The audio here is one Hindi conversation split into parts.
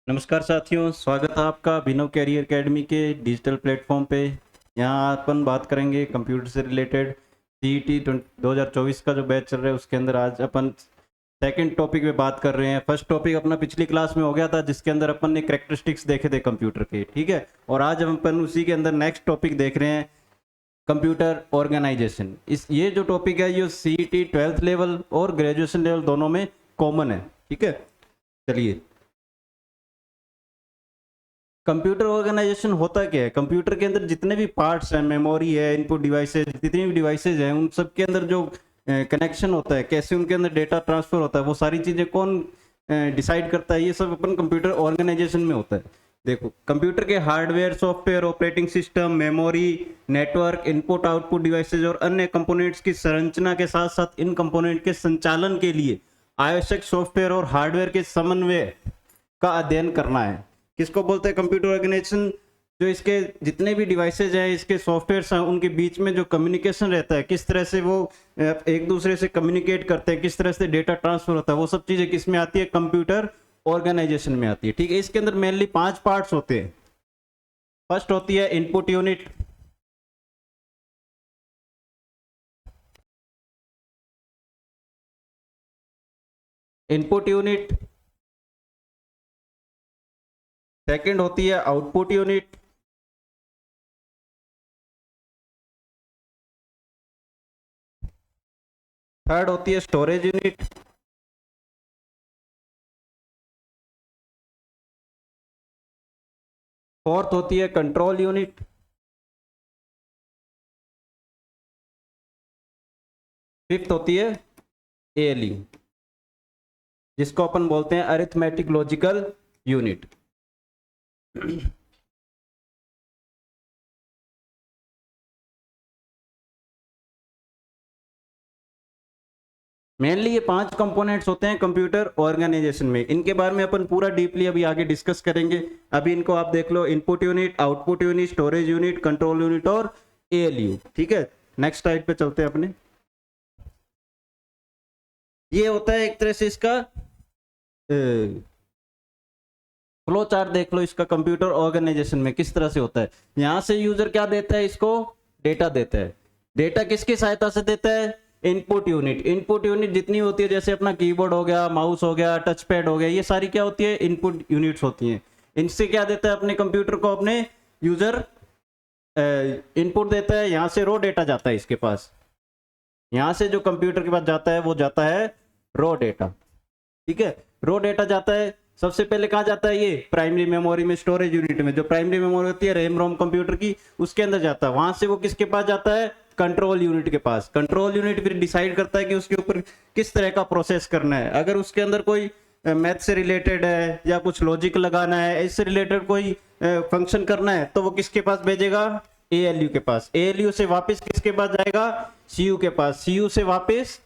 नमस्कार साथियों, स्वागत है आपका अभिनव कैरियर एकेडमी के डिजिटल प्लेटफॉर्म पे। यहाँ अपन बात करेंगे कंप्यूटर से रिलेटेड सीईटी 2024 का जो बैच चल रहा है उसके अंदर आज अपन सेकंड टॉपिक पे बात कर रहे हैं। फर्स्ट टॉपिक अपना पिछली क्लास में हो गया था जिसके अंदर अपन ने कैरेक्टरिस्टिक्स देखे थे कंप्यूटर के, ठीक है। और आज हम अपन उसी के अंदर नेक्स्ट टॉपिक देख रहे हैं, कंप्यूटर ऑर्गेनाइजेशन। इस ये जो टॉपिक है ये सीईटी 12th लेवल और ग्रेजुएशन लेवल दोनों में कॉमन है, ठीक है। चलिए, कंप्यूटर ऑर्गेनाइजेशन होता क्या है। कंप्यूटर के अंदर जितने भी पार्ट्स हैं, मेमोरी है, इनपुट डिवाइसेज, जितनी भी डिवाइसेज हैं, उन सब के अंदर जो कनेक्शन होता है, कैसे उनके अंदर डेटा ट्रांसफर होता है, वो सारी चीजें कौन डिसाइड करता है, ये सब अपन कंप्यूटर ऑर्गेनाइजेशन में होता है। देखो, कंप्यूटर के hardware, software, operating system, memory, network, input output devices और अन्य कंपोनेंट्स की संरचना के साथ साथ इन कंपोनेंट के संचालन के लिए आवश्यक सॉफ्टवेयर और हार्डवेयर के समन्वय का अध्ययन करना है। किसको बोलते हैं कंप्यूटर ऑर्गेनाइजेशन। जो इसके जितने भी डिवाइसेज हैं, इसके सॉफ्टवेयर्स हैं, उनके बीच में जो कम्युनिकेशन रहता है, किस तरह से वो एक दूसरे से कम्युनिकेट करते हैं, किस तरह से डेटा ट्रांसफर होता है, वो सब चीजें किस में आती है, कंप्यूटर ऑर्गेनाइजेशन में आती है, ठीक है। इसके अंदर मेनली 5 पार्ट्स होते हैं। फर्स्ट होती है input unit, input unit. Second होती है आउटपुट यूनिट। थर्ड होती है स्टोरेज यूनिट। फोर्थ होती है कंट्रोल यूनिट। फिफ्थ होती है एएलयू, जिसको अपन बोलते हैं अरिथमेटिक लॉजिकल यूनिट। मेनली ये 5 कंपोनेंट्स होते हैं कंप्यूटर ऑर्गेनाइजेशन में। इनके बारे में अपन पूरा डीपली अभी आगे डिस्कस करेंगे। अभी इनको आप देख लो, input unit, output unit, storage unit, control unit और एएलयू, ठीक है। नेक्स्ट स्लाइड पे चलते हैं अपने। ये होता है एक तरह से इसका फ्लो चार्ट देख लो इसका, कंप्यूटर ऑर्गेनाइजेशन में किस तरह से होता है। यहां से यूजर क्या देता है, इसको डेटा देता है। डेटा किसकी सहायता से देता है, इनपुट यूनिट। इनपुट यूनिट जितनी होती है, जैसे अपना कीबोर्ड हो गया, माउस हो गया, टच पैड हो गया, ये सारी क्या होती है, इनपुट यूनिट्स होती हैं। इनसे क्या देता है अपने कंप्यूटर को, अपने यूजर इनपुट देता है, यहाँ से रो डेटा जाता है इसके पास। यहाँ से जो कंप्यूटर के पास जाता है वो जाता है रो डेटा, ठीक है। रो डेटा जाता है सबसे पहले कहाँ जाता है, ये प्राइमरी मेमोरी में, स्टोरेज यूनिट में। जो प्राइमरी मेमोरी होती है रैम रोम कंप्यूटर की, उसके अंदर जाता है। वहां से वो किसके पास जाता है, कंट्रोल यूनिट के पास। कंट्रोल यूनिट फिर डिसाइड करता है कि उसके ऊपर किस तरह का प्रोसेस करना है। अगर उसके अंदर कोई मैथ से रिलेटेड है या कुछ लॉजिक लगाना है, इससे रिलेटेड कोई फंक्शन करना है, तो वो किसके पास भेजेगा, एएलयू के पास। एएलयू से वापस किसके पास जाएगा, सीयू के पास। सीयू से वापस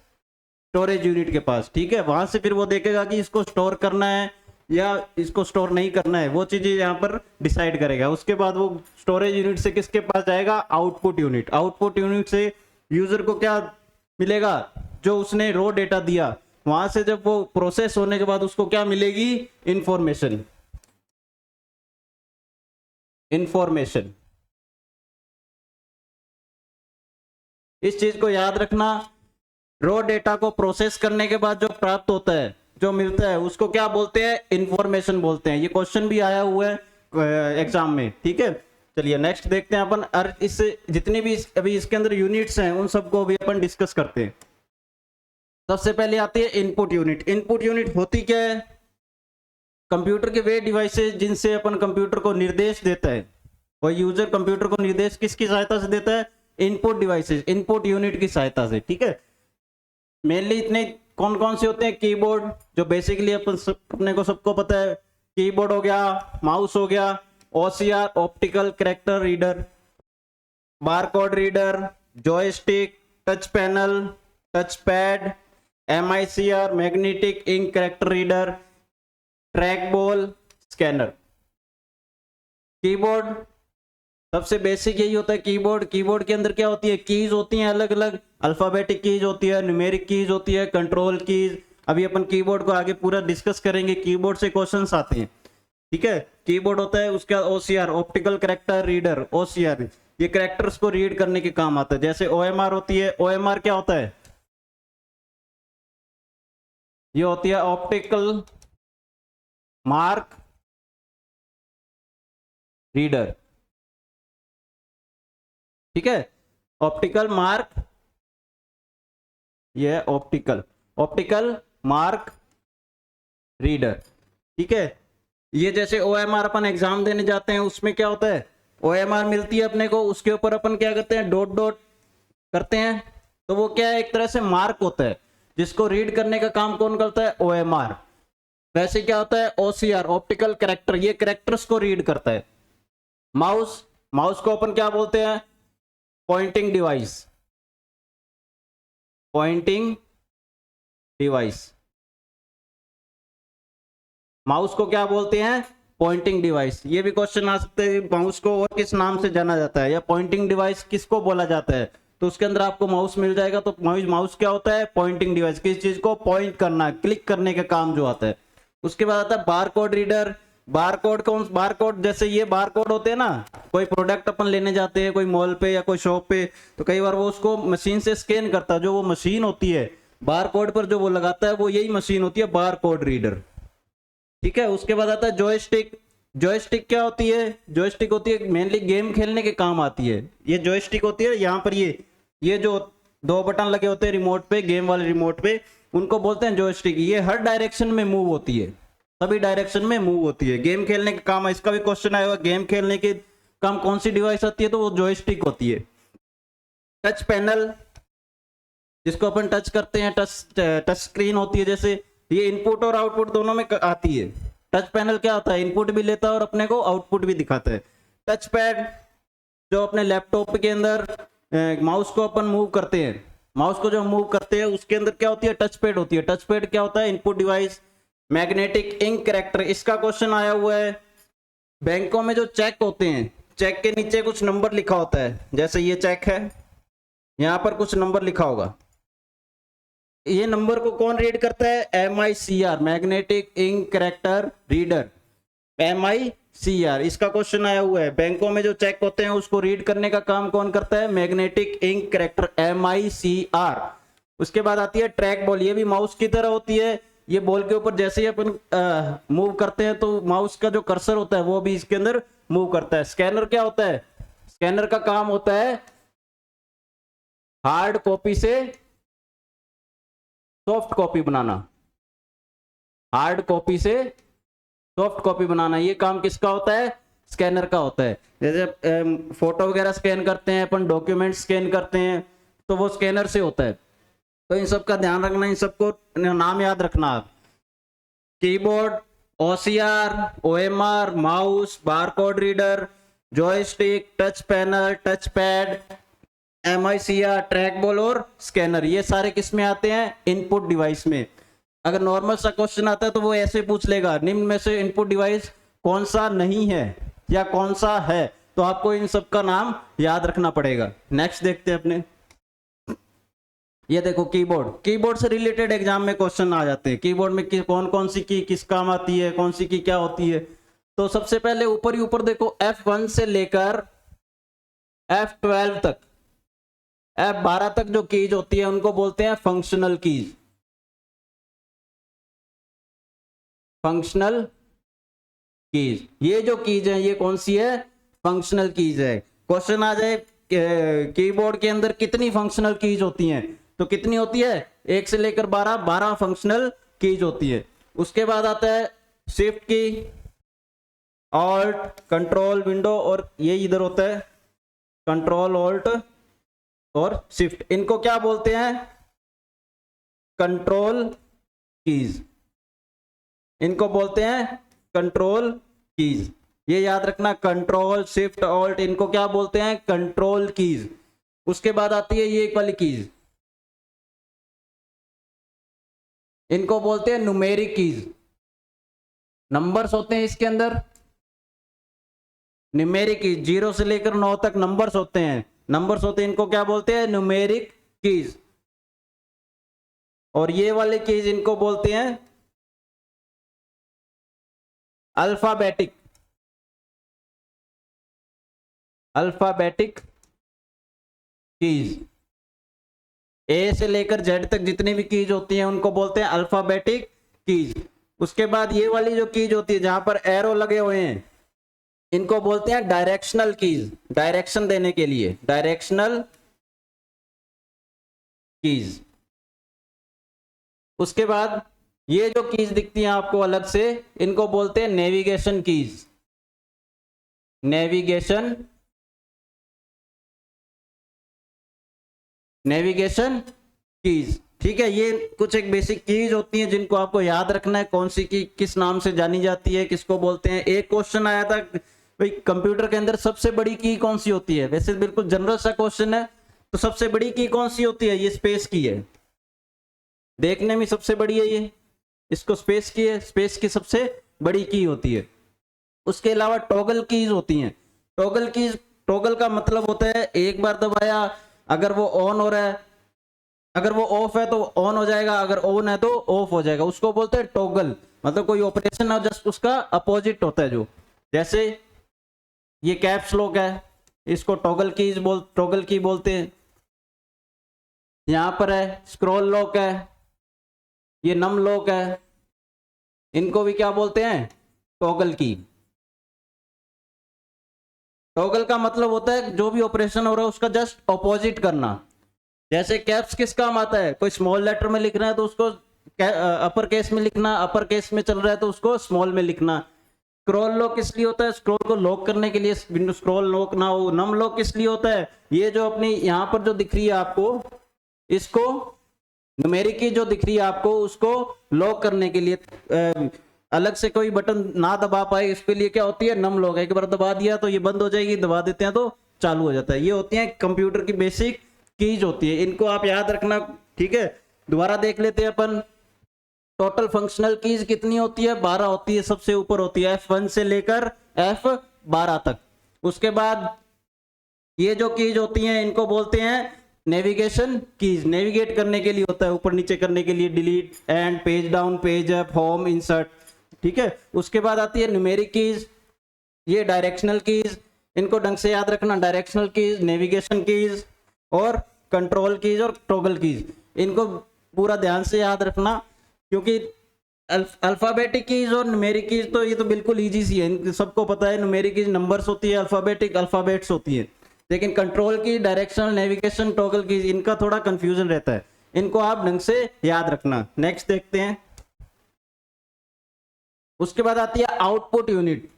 स्टोरेज यूनिट के पास, ठीक है। वहां से फिर वो देखेगा कि इसको स्टोर करना है या इसको स्टोर नहीं करना है, वो चीजें यहाँ पर डिसाइड करेगा। उसके बाद वो स्टोरेज यूनिट से किसके पास जाएगा, आउटपुट यूनिट। आउटपुट यूनिट से यूजर को क्या मिलेगा, जो उसने रो डेटा दिया, वहां से जब वो प्रोसेस होने के बाद उसको क्या मिलेगी, इंफॉर्मेशन। इंफॉर्मेशन, इस चीज को याद रखना। रो डेटा को प्रोसेस करने के बाद जो प्राप्त होता है, जो मिलता है, उसको क्या बोलते हैं, इंफॉर्मेशन बोलते हैं। ये क्वेश्चन भी आया हुआ है एग्जाम में, ठीक है। चलिए नेक्स्ट देखते हैं अपन। और इससे जितनी भी अभी इसके अंदर यूनिट्स हैं, उन सबको भी अपन डिस्कस करते हैं। सबसे पहले आती है इनपुट यूनिट। इनपुट यूनिट होती क्या है, कंप्यूटर के वे डिवाइसेस जिनसे अपन कंप्यूटर को निर्देश देता है। और यूजर कंप्यूटर को निर्देश किसकी सहायता से देता है, इनपुट डिवाइसेस, इनपुट यूनिट की सहायता से, ठीक है। मेनली इतने कौन कौन से होते हैं, कीबोर्ड, जो बेसिकली अपने को सबको पता है, कीबोर्ड हो गया, माउस हो गया, OCR optical character reader, barcode reader, joystick, touch panel, touch pad, MICR magnetic ink character reader, track ball, scanner. Keyboard सबसे बेसिक यही होता है। कीबोर्ड, कीबोर्ड के अंदर क्या होती है, कीज होती हैं अलग अलग, अल्फाबेटिक कीज होती है, न्यूमेरिक कीज होती है, कंट्रोल कीज। अभी अपन कीबोर्ड को आगे पूरा डिस्कस करेंगे, कीबोर्ड से क्वेश्चंस आते हैं। ठीक है, कीबोर्ड होता है, उसके बाद OCR optical character reader, OCR ये कैरेक्टर्स को रीड करने के काम आता है। जैसे ओएमआर होती है, ओएमआर क्या होता है, ये होती है ऑप्टिकल मार्क रीडर, ठीक है, ऑप्टिकल मार्क, ये ऑप्टिकल ऑप्टिकल मार्क रीडर, ठीक है। ये जैसे ओएमआर अपन एग्जाम देने जाते हैं उसमें क्या होता है, ओएमआर मिलती है अपने को, उसके ऊपर अपन क्या करते हैं, डॉट डॉट करते हैं, तो वो क्या है, एक तरह से मार्क होता है जिसको रीड करने का काम कौन करता है, ओएमआर। वैसे क्या होता है, ओसीआर ऑप्टिकल कैरेक्टर, ये कैरेक्टर्स को रीड करता है। माउस, माउस को अपन क्या बोलते हैं, pointing device, pointing device, mouse को क्या बोलते हैं, पॉइंटिंग डिवाइस। ये भी क्वेश्चन आ सकते हैं, माउस को और किस नाम से जाना जाता है, या पॉइंटिंग डिवाइस किसको बोला जाता है, तो उसके अंदर आपको माउस मिल जाएगा। तो माउस क्या होता है, पॉइंटिंग डिवाइस, किस चीज को पॉइंट करना, क्लिक करने का काम जो आता है। उसके बाद आता है बारकोड रीडर। बारकोड कौन, बारकोड जैसे ये बारकोड होते हैं ना, कोई प्रोडक्ट अपन लेने जाते हैं कोई मॉल पे या कोई शॉप पे, तो कई बार वो उसको मशीन से स्कैन करता है, जो वो मशीन होती है बारकोड पर जो वो लगाता है, वो यही मशीन होती है बारकोड रीडर, ठीक है। उसके बाद आता है जॉयस्टिक। जॉयस्टिक क्या होती है, जॉयस्टिक होती है मेनली गेम खेलने के काम आती है। ये जॉयस्टिक होती है, यहाँ पर ये जो दो बटन लगे होते हैं रिमोट पे, गेम वाले रिमोट पे, उनको बोलते हैं जॉयस्टिक। ये हर डायरेक्शन में मूव होती है, सभी डायरेक्शन में मूव होती है, गेम खेलने के काम। इसका भी क्वेश्चन आएगा, गेम खेलने के काम कौन सी डिवाइस आती है, तो वो जॉयस्टिक होती है। टच पैनल, जिसको अपन टच करते हैं, टच स्क्रीन होती है, जैसे ये इनपुट और आउटपुट दोनों में आती है। टच पैनल क्या होता है, इनपुट भी लेता है और अपने को आउटपुट भी दिखाता है। टच पैड, जो अपने लैपटॉप के अंदर माउस को अपन मूव करते हैं, माउस को जो मूव करते हैं उसके अंदर क्या होती है, टच पैड होती है। टच पैड क्या होता है, input device. Magnetic ink character, इसका क्वेश्चन आया हुआ है। बैंकों में जो चेक होते हैं, चेक के नीचे कुछ नंबर लिखा होता है, जैसे ये चेक है, यहां पर कुछ नंबर लिखा होगा, ये नंबर को कौन रीड करता है, MICR, magnetic ink character reader, MICR। इसका क्वेश्चन आया हुआ है, बैंकों में जो चेक होते हैं उसको रीड करने का काम कौन करता है, मैग्नेटिक इंक कैरेक्टर, MICR। उसके बाद आती है ट्रैक बॉल, ये भी माउस की तरह होती है। ये बॉल के ऊपर जैसे ही अपन मूव करते हैं तो माउस का जो कर्सर होता है वो भी इसके अंदर मूव करता है। स्कैनर क्या होता है, स्कैनर का काम होता है हार्ड कॉपी से सॉफ्ट कॉपी बनाना, हार्ड कॉपी से सॉफ्ट कॉपी बनाना, ये काम किसका होता है, स्कैनर का होता है। जैसे फोटो वगैरह स्कैन करते हैं अपन, डॉक्यूमेंट स्कैन करते हैं, तो वो स्कैनर से होता है। तो इन सब का ध्यान रखना, इन सबको नाम याद रखना आप। Keyboard, OCR, OMR, mouse, barcode reader, joystick, touch panel, touch pad, MICR, track ball और स्कैनर, ये सारे किस में आते हैं, इनपुट डिवाइस में। अगर नॉर्मल सा क्वेश्चन आता है तो वो ऐसे पूछ लेगा, निम्न में से इनपुट डिवाइस कौन सा नहीं है या कौन सा है, तो आपको इन सब का नाम याद रखना पड़ेगा। नेक्स्ट देखते हैं अपने, ये देखो कीबोर्ड। कीबोर्ड से रिलेटेड एग्जाम में क्वेश्चन आ जाते हैं, कीबोर्ड में कौन कौन सी की किस काम आती है, कौन सी की क्या होती है। तो सबसे पहले ऊपर ही ऊपर देखो, F1 से लेकर F12 तक, F12 तक जो कीज होती है उनको बोलते हैं फंक्शनल कीज, फंक्शनल कीज। ये जो कीज है ये कौन सी है, फंक्शनल कीज है। क्वेश्चन आ जाए कीबोर्ड के अंदर कितनी फंक्शनल कीज होती हैं, तो कितनी होती है, 1 से लेकर 12 फंक्शनल कीज होती है। उसके बाद आता है शिफ्ट की, ऑल्ट, कंट्रोल, विंडो, और ये इधर होता है कंट्रोल, ऑल्ट और शिफ्ट। इनको क्या बोलते हैं, कंट्रोल कीज, इनको बोलते हैं कंट्रोल कीज। ये याद रखना, कंट्रोल, शिफ्ट, ऑल्ट, इनको क्या बोलते हैं, कंट्रोल कीज। उसके बाद आती है ये वाली कीज, इनको बोलते हैं न्यूमेरिक कीज। नंबर्स होते हैं इसके अंदर, न्यूमेरिक कीज 0 से लेकर 9 तक नंबर्स होते हैं, नंबर्स होते हैं, इनको क्या बोलते हैं, न्यूमेरिक कीज। और ये वाले कीज इनको बोलते हैं अल्फाबेटिक, अल्फाबेटिक कीज, ए से लेकर जेड तक जितनी भी कीज होती हैं उनको बोलते हैं अल्फाबेटिक कीज। उसके बाद ये वाली जो कीज होती है जहां पर एरो लगे हुए हैं इनको बोलते हैं डायरेक्शनल कीज, डायरेक्शन देने के लिए डायरेक्शनल कीज। उसके बाद ये जो कीज दिखती हैं आपको अलग से इनको बोलते हैं navigation keys, navigation, navigation keys. ठीक है, ये कुछ एक बेसिक कीज होती हैं जिनको आपको याद रखना है, कौन सी की किस नाम से जानी जाती है, किसको बोलते हैं। एक क्वेश्चन आया था भाई कंप्यूटर के अंदर सबसे बड़ी की कौन सी होती है, वैसे बिल्कुल जनरल सा क्वेश्चन है, तो सबसे बड़ी की कौन सी होती है, ये स्पेस की है, देखने में सबसे बड़ी है ये, इसको स्पेस की है, स्पेस की सबसे बड़ी की होती है। उसके अलावा टॉगल कीज होती हैं, टॉगल कीज, टॉगल का मतलब होता है एक बार दबाया अगर वो ऑन हो रहा है, अगर वो ऑफ है तो ऑन हो जाएगा, अगर ऑन है तो ऑफ हो जाएगा, उसको बोलते हैं टॉगल। मतलब कोई ऑपरेशन है जस्ट उसका अपोजिट होता है, जो जैसे ये कैप्स लॉक है इसको टॉगल की बोलते हैं। यहां पर है स्क्रॉल लॉक है, ये नम लॉक है, इनको भी क्या बोलते हैं, टॉगल की। टॉगल का मतलब होता है जो भी ऑपरेशन हो रहा है उसका जस्ट ऑपोजिट करना। जैसे कैप्स किस काम आता है, कोई स्मॉल लेटर में लिखना है तो उसको अपर केस में लिखना, अपर केस में चल रहा है तो उसको स्मॉल में लिखना। स्क्रॉल लॉक किस लिए होता है, स्क्रॉल को लॉक करने के लिए, विंडो स्क्रॉल लॉक ना हो। नम लॉक किस लिए होता है, ये जो अपनी यहां पर जो दिख रही है आपको, इसको न्यूमेरिक की जो दिख रही है आपको उसको लॉक करने के लिए अलग से कोई बटन ना दबा पाए इसके लिए क्या होती है, नम लॉक। एक बार दबा दिया तो ये बंद हो जाएगी, दबा देते हैं तो चालू हो जाता है। ये होती है कंप्यूटर की बेसिक कीज होती है, इनको आप याद रखना। ठीक है, दोबारा देख लेते हैं अपन। टोटल फंक्शनल कीज कितनी होती है, 12 होती है, सबसे ऊपर होती है F1 से लेकर F12 तक। उसके बाद ये जो कीज होती हैं इनको बोलते हैं नेविगेशन कीज, नेविगेट करने के लिए होता है, ऊपर नीचे करने के लिए, delete, and, page down, page up, home, insert. ठीक है, उसके बाद आती है न्यूमेरिक कीज, ये डायरेक्शनल कीज, इनको ढंग से याद रखना, डायरेक्शनल कीज, नेविगेशन कीज और कंट्रोल कीज और टॉगल कीज, इनको पूरा ध्यान से याद रखना, क्योंकि अल्फाबेटिक कीज और न्यूमेरिक कीज तो ये तो बिल्कुल इजी सी है, सबको पता है। न्यूमेरिक कीज नंबर्स होती है, अल्फाबेटिक अल्फाबेट्स होती है, लेकिन कंट्रोल की, डायरेक्शनल, नेविगेशन, टॉगल कीज इनका थोड़ा कंफ्यूजन रहता है, इनको आप ढंग से याद रखना। नेक्स्ट देखते हैं। उसके बाद आती है आउटपुट यूनिट।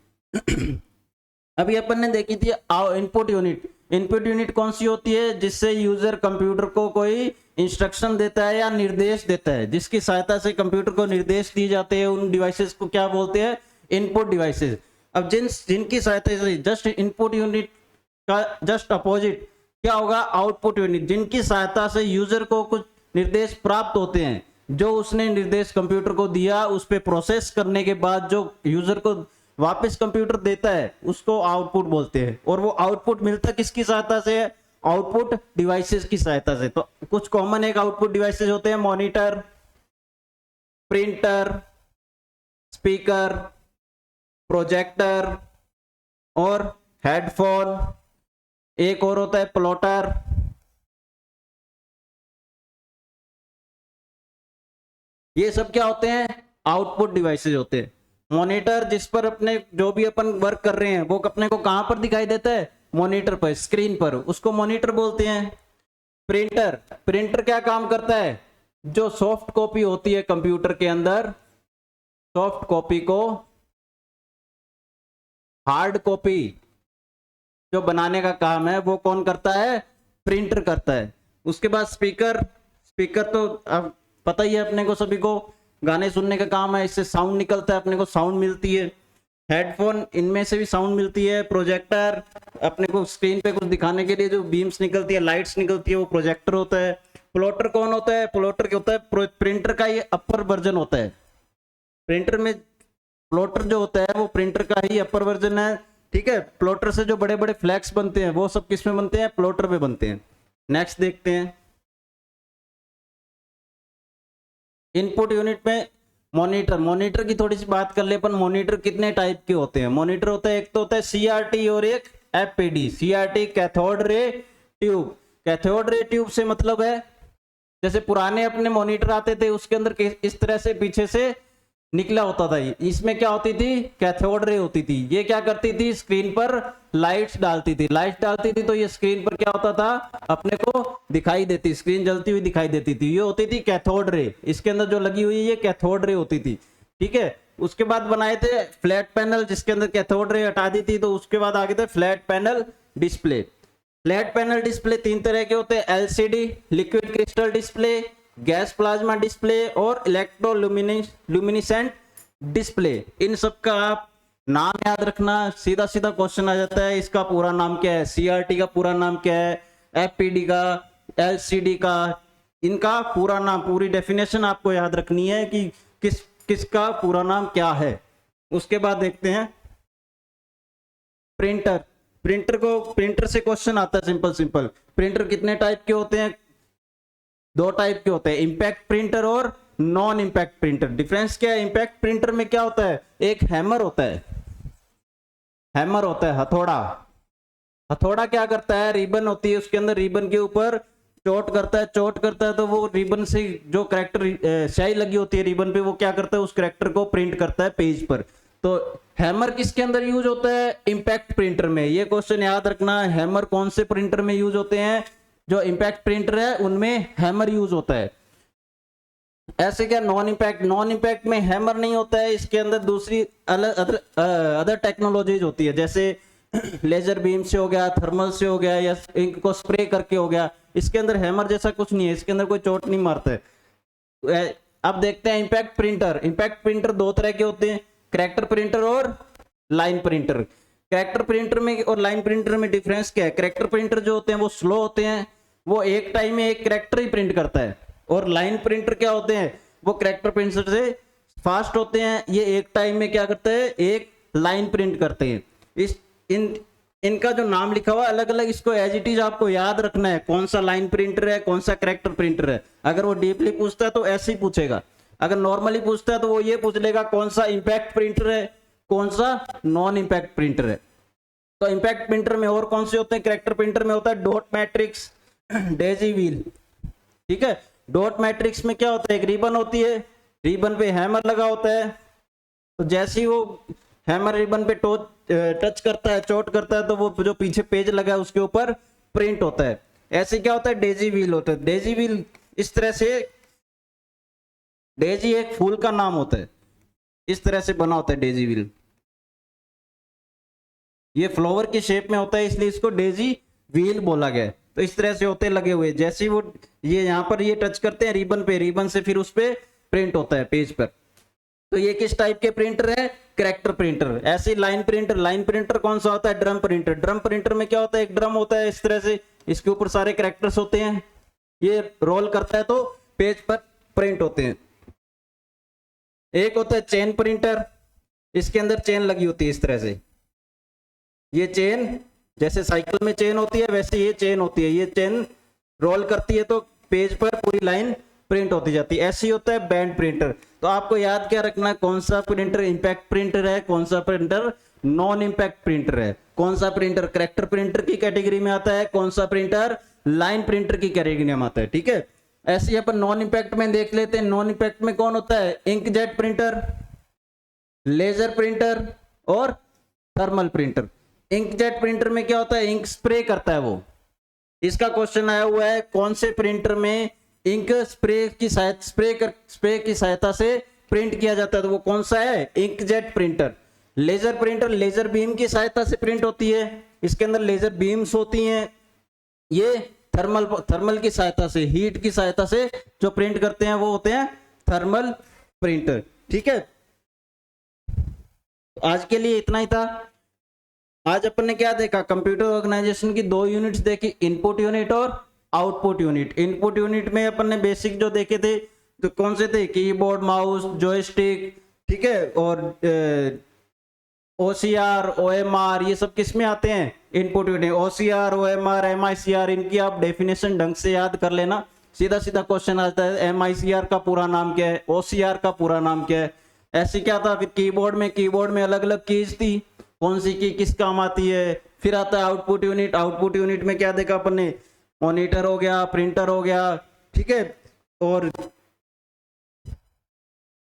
अभी अपन ने देखी थी इनपुट यूनिट। इनपुट यूनिट कौन सी होती है, जिससे यूजर कंप्यूटर को कोई इंस्ट्रक्शन देता है या निर्देश देता है, जिसकी सहायता से कंप्यूटर को निर्देश दिए जाते हैं, उन डिवाइसेस को क्या बोलते हैं, इनपुट डिवाइसेस। अब जिनकी सहायता से जस्ट इनपुट यूनिट का जस्ट अपोजिट क्या होगा, आउटपुट यूनिट, जिनकी सहायता से यूजर को कुछ निर्देश प्राप्त होते हैं, जो उसने निर्देश कंप्यूटर को दिया उस पर प्रोसेस करने के बाद जो यूजर को वापस कंप्यूटर देता है उसको आउटपुट बोलते हैं। और वो आउटपुट मिलता किसकी सहायता से है, आउटपुट डिवाइसेस की सहायता से। तो कुछ कॉमन एक आउटपुट डिवाइसेस होते हैं, मॉनिटर, प्रिंटर, स्पीकर, प्रोजेक्टर और हेडफोन। एक और होता है प्लॉटर। ये सब क्या होते हैं, आउटपुट डिवाइसेस होते हैं। मॉनिटर, जिस पर अपने जो भी अपन वर्क कर रहे हैं वो अपने को कहां पर दिखाई देता है, मॉनिटर पर, स्क्रीन पर, उसको मॉनिटर बोलते हैं। प्रिंटर, प्रिंटर क्या काम करता है, जो सॉफ्ट कॉपी होती है कंप्यूटर के अंदर, सॉफ्ट कॉपी को हार्ड कॉपी जो बनाने का काम है वो कौन करता है, प्रिंटर करता है। उसके बाद स्पीकर, स्पीकर तो अब पता ही है अपने को, सभी को गाने सुनने का काम है, इससे साउंड निकलता है, अपने को साउंड मिलती है। हेडफोन, इनमें से भी साउंड मिलती है। प्रोजेक्टर, अपने को स्क्रीन पे कुछ दिखाने के लिए जो बीम्स निकलती है, लाइट्स निकलती है, वो प्रोजेक्टर होता है। प्लॉटर कौन होता है, प्लॉटर क्या होता है, प्रिंटर का ये अपर वर्जन होता है। प्रिंटर में प्लॉटर जो होता है वो प्रिंटर का ही अपर वर्जन है। ठीक है, प्लॉटर से जो बड़े बड़े फ्लैक्स बनते हैं वो सब किस में बनते हैं, प्लॉटर पे बनते हैं। नेक्स्ट देखते हैं। इनपुट यूनिट में मॉनिटर, मॉनिटर की थोड़ी सी बात कर ले अपन। मॉनिटर कितने टाइप के होते हैं? मॉनिटर होता है, एक तो होता है सीआरटी और एक FPD. CRT cathode ray tube. Cathode ray tube से मतलब है जैसे पुराने अपने मॉनिटर आते थे उसके अंदर इस तरह से पीछे से निकला होता था, इसमें क्या होती थी? कैथोड रे होती थी। ये क्या करती थी? स्क्रीन पर लाइट्स डालती थी। लाइट्स डालती थी तो ये स्क्रीन पर क्या होता था? अपने को दिखाई देती, स्क्रीन जलती हुई दिखाई देती थी। ये होती थी कैथोड रे। इसके अंदर जो लगी हुई है ये कैथोड रे होती थी, ठीक है। उसके बाद बनाए थे फ्लैट पैनल, जिसके अंदर कैथोड रे हटा दी थी, तो उसके बाद आगे थे flat panel display. Flat panel display तीन तरह के होते हैं, LCD, liquid crystal display, gas plasma display और इलेक्ट्रोल्यूमिनेसेंट डिस्प्ले। इन सब का आप नाम याद रखना, सीधा सीधा क्वेश्चन आ जाता है। इसका पूरा नाम क्या है? सीआरटी का पूरा नाम क्या है? एफपीडी का, एलसीडी का, इनका पूरा नाम, पूरी डेफिनेशन आपको याद रखनी है कि किसका पूरा नाम क्या है। उसके बाद देखते हैं प्रिंटर। प्रिंटर से क्वेश्चन आता है सिंपल सिंपल। प्रिंटर कितने टाइप के होते हैं? दो टाइप के होते हैं, इंपैक्ट प्रिंटर और नॉन इंपैक्ट प्रिंटर। डिफरेंस क्या है? इंपैक्ट प्रिंटर में क्या होता है? एक हैमर होता है, हैमर होता है, हथौड़ा। हथौड़ा क्या करता है? रिबन होती है उसके अंदर, रिबन के ऊपर चोट करता है, चोट करता है तो वो रिबन से जो करेक्टर स्याही लगी होती है रिबन पे, वो क्या करता है? उस करेक्टर को प्रिंट करता है पेज पर। तो हैमर किसके अंदर यूज होता है? इंपैक्ट प्रिंटर में। ये क्वेश्चन याद रखना, हैमर कौन से प्रिंटर में यूज होते हैं? जो इंपैक्ट प्रिंटर है उनमें हैमर यूज होता है। ऐसे क्या नॉन इंपैक्ट? नॉन इंपैक्ट में हैमर नहीं होता है, इसके अंदर दूसरी अदर टेक्नोलॉजीज होती है, जैसे लेजर बीम से हो गया, थर्मल से हो गया, या इंक को स्प्रे करके हो गया। इसके अंदर हैमर जैसा कुछ नहीं है, इसके अंदर कोई चोट नहीं मारता है। अब देखते हैं इंपैक्ट प्रिंटर। इंपैक्ट प्रिंटर दो तरह के होते हैं, कैरेक्टर प्रिंटर और लाइन प्रिंटर। कैरेक्टर प्रिंटर में और लाइन प्रिंटर में डिफरेंस क्या है? कैरेक्टर प्रिंटर जो होते हैं वो स्लो होते हैं, वो एक टाइम में एक कैरेक्टर ही प्रिंट करता है। और लाइन प्रिंटर क्या होते हैं? वो कैरेक्टर प्रिंटर से फास्ट होते हैं, ये एक टाइम में क्या करते हैं? एक लाइन प्रिंट करते हैं। इनका जो नाम लिखा हुआ अलग अलग, इसको एज इट इज आपको याद रखना है, कौन सा लाइन प्रिंटर है, कौन सा कैरेक्टर प्रिंटर है। अगर वो डीपली पूछता है तो ऐसे ही पूछेगा, अगर नॉर्मली पूछता है तो वो ये पूछ लेगा कौन सा इंपैक्ट प्रिंटर है, कौन सा नॉन इंपैक्ट प्रिंटर है। तो इंपैक्ट प्रिंटर में और कौन से होते हैं? कैरेक्टर प्रिंटर में होता है डॉट मैट्रिक्स, डेजी व्हील, ठीक है। डॉट मैट्रिक्स में क्या होता है? एक रिबन होती है, रिबन पे हैमर लगा होता है, तो जैसे ही वो हैमर रिबन पे टच करता है, चोट करता है, तो वो जो पीछे पेज लगा है उसके ऊपर प्रिंट होता है। ऐसे क्या होता है? डेजी व्हील होता है। डेजी व्हील इस तरह से, डेजी एक फूल का नाम होता है, इस तरह से बना होता है डेजी व्हील। ये फ्लावर की शेप में होता है इसलिए इसको डेजी व्हील बोला गया है। तो इस तरह से होते लगे हुए, जैसे वो ये यहाँ पर ये टच करते हैं रिबन पे, रिबन से फिर उस पे प्रिंट होता है पेज पर। तो ये किस टाइप के प्रिंटर है? Character printer. ऐसे लाइन प्रिंटर, लाइन प्रिंटर कौन सा होता है? Drum printer. ड्रम प्रिंटर में क्या होता है? एक ड्रम होता है इस तरह से, इसके ऊपर सारे कैरेक्टर्स होते हैं, ये रोल करता है तो पेज पर प्रिंट होते हैं। एक होता है चेन प्रिंटर, इसके अंदर चेन लगी होती है इस तरह से, ये चेन जैसे साइकिल में चेन होती है वैसे ये चेन होती है, ये चेन रोल करती है तो पेज पर पूरी लाइन प्रिंट होती जाती है। ऐसे ही होता है बैंड प्रिंटर। तो आपको याद क्या रखना है? कौन सा प्रिंटर इंपैक्ट प्रिंटर है, कौन सा प्रिंटर नॉन इंपैक्ट प्रिंटर है, कौन सा प्रिंटर कैरेक्टर प्रिंटर की कैटेगरी में आता है, कौन सा प्रिंटर लाइन प्रिंटर की कैटेगरी में आता है, ठीक है। ऐसे ही अपन नॉन इंपैक्ट में देख लेते हैं। नॉन इंपैक्ट में कौन होता है? इंकजेट प्रिंटर, लेजर प्रिंटर और थर्मल प्रिंटर। इंकजेट प्रिंटर में क्या होता है? इंक स्प्रे करता है वो। इसका क्वेश्चन आया हुआ है कौन से प्रिंटर में इंक स्प्रे की सहायता से प्रिंट किया जाता है, तो वो कौन सा है? Inkjet printer. Laser printer laser beam की सहायता से प्रिंट होती है, इसके अंदर लेजर बीम्स होती हैं। ये थर्मल की सहायता से, हीट की सहायता से जो प्रिंट करते हैं वो होते हैं थर्मल प्रिंटर, ठीक है। आज के लिए इतना ही था। आज अपन ने क्या देखा? कंप्यूटर ऑर्गेनाइजेशन की दो यूनिट्स देखी, इनपुट यूनिट और आउटपुट यूनिट। इनपुट यूनिट में अपन ने बेसिक जो देखे थे तो कौन से थे? कीबोर्ड, माउस, जॉयस्टिक, ठीक है, और OCR, OMR, ये सब किस में आते हैं? Input unit. OCR, OMR, MICR, इनकी आप डेफिनेशन ढंग से याद कर लेना, सीधा सीधा क्वेश्चन आता है MICR का पूरा नाम क्या है, OCR का पूरा नाम क्या है। ऐसे क्या था फिर कीबोर्ड में अलग अलग कीज थी, कौन सी की किस काम आती है। फिर आता है आउटपुट यूनिट में क्या देखा अपन ने, मॉनिटर हो गया, प्रिंटर हो गया, ठीक है, और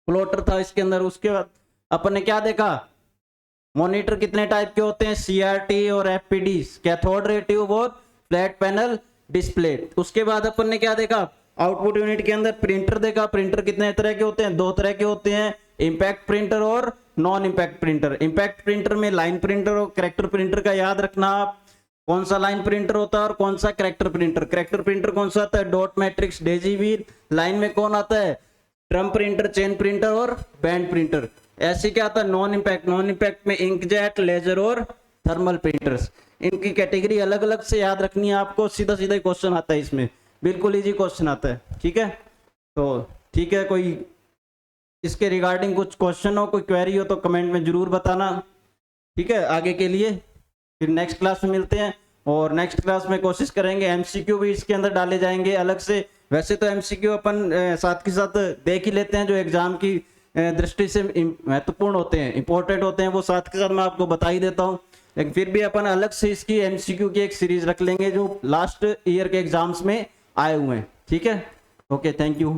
प्लॉटर था इसके अंदर। उसके बाद अपन ने क्या देखा, मॉनिटर कितने टाइप के होते हैं, CRT और FPD, कैथोड रे ट्यूब और फ्लैट पैनल डिस्प्ले। उसके बाद अपन ने क्या देखा, आउटपुट यूनिट के अंदर प्रिंटर देखा। प्रिंटर कितने तरह के होते हैं, 2 तरह के होते हैं, इंपैक्ट प्रिंटर और non impact printer. Impact printer में लाइन प्रिंटर और कैरेक्टर प्रिंटर का याद रखना आप, कौन सा लाइन प्रिंटर होता है और कौन सा कैरेक्टर प्रिंटर। कैरेक्टर प्रिंटर कौन सा आता है, dot matrix, Daisy wheel. Line में कौन आता है, ड्रम प्रिंटर, चेन प्रिंटर और बैंड प्रिंटर। ऐसे क्या आता है, नॉन इंपैक्ट में इंकजेट, लेजर और थर्मल प्रिंटर्स। इनकी कैटेगरी अलग अलग से याद रखनी है आपको, सीधा सीधा क्वेश्चन आता है इसमें, बिल्कुल इजी क्वेश्चन आता है, ठीक है। तो ठीक है, कोई इसके रिगार्डिंग कुछ क्वेश्चन हो, कोई क्वेरी हो तो कमेंट में जरूर बताना, ठीक है, आगे के लिए। फिर नेक्स्ट क्लास में मिलते हैं, और नेक्स्ट क्लास में कोशिश करेंगे MCQ भी इसके अंदर डाले जाएंगे अलग से। वैसे तो MCQ अपन साथ के साथ देख ही लेते हैं, जो एग्जाम की दृष्टि से महत्वपूर्ण होते हैं, इंपॉर्टेंट होते हैं, वो साथ के साथ मैं आपको बता ही देता हूँ। लेकिन फिर भी अपन अलग से इसकी MCQ की एक सीरीज रख लेंगे जो लास्ट ईयर के एग्जाम्स में आए हुए हैं, ठीक है। Okay, thank you.